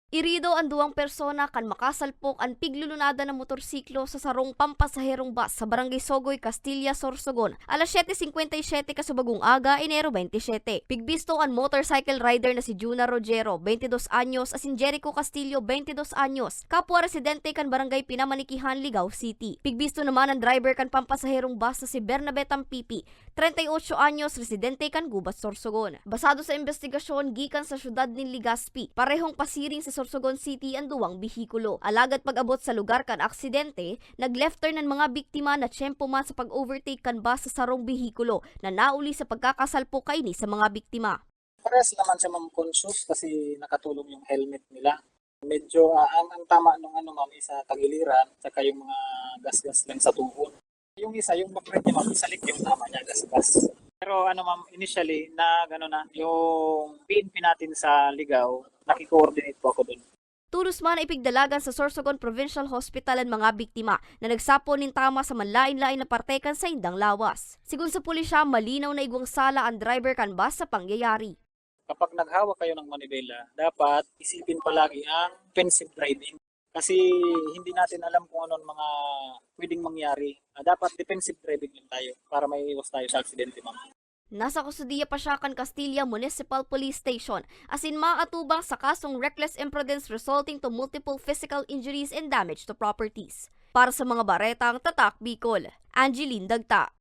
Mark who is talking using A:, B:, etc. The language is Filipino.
A: Irido ang duwang persona kan makasalpok ang piglulunada ng motorsiklo sa sarong pampasaherong bus sa Barangay Sogoy, Castilla, Sorsogon, alas 7:57 kasubagong aga, Enero 27. Pigbisto ang motorcycle rider na si Juna Rogero, 22 anyos, asin Jericho Castillo, 22 anyos, kapwa residente kan Barangay Pinamanikihan, Ligao City. Pigbisto naman ang driver kan pampasaherong bus na si Bernabe Tampipi, 38 anyos, residente kan Gubat, Sorsogon. Basado sa investigasyon gikan sa syudad ni Legazpi, parehong pasiring sa Sorsogon City ang duwang bihikulo. Alagad pag-abot sa lugar kan aksidente, nag-left turn ng mga biktima na tiyempo man sa pag-overtake kan bus sa sarong bihikulo na nauli sa pagkakasalpo kaini sa mga biktima.
B: Parehas naman siya ma'am conscious kasi nakatulong yung helmet nila. Medyo ang tama nung ma'am isa tagiliran saka yung mga gas-gas lang sa tuhod. Yung isa, yung background niya ma'am, isalik yung tama niya gas-gas. Pero ma'am, initially na yung PNP natin sa Ligao, nakikoordinate po ako doon.
A: Tulos man ipigdalagan sa Sorsogon Provincial Hospital ang mga biktima na nagsapo nin tama sa manlain-lain na partekan sa indang lawas. Sigun sa pulisya, malinaw na igwang sala ang driver kan bus sa pangyayari.
B: Kapag naghawak kayo ng manibela, dapat isipin palagi ang defensive driving. Kasi hindi natin alam kung anong mga pwedeng mangyari. Dapat defensive driving lang tayo para may iwas tayo sa aksidente ma'am.
A: Nasa kustudiya pa siya kan Castilla Municipal Police Station, asin maatubang sa kasong reckless imprudence resulting to multiple physical injuries and damage to properties. Para sa mga baretang Tatak Bicol, Angeline Dagta.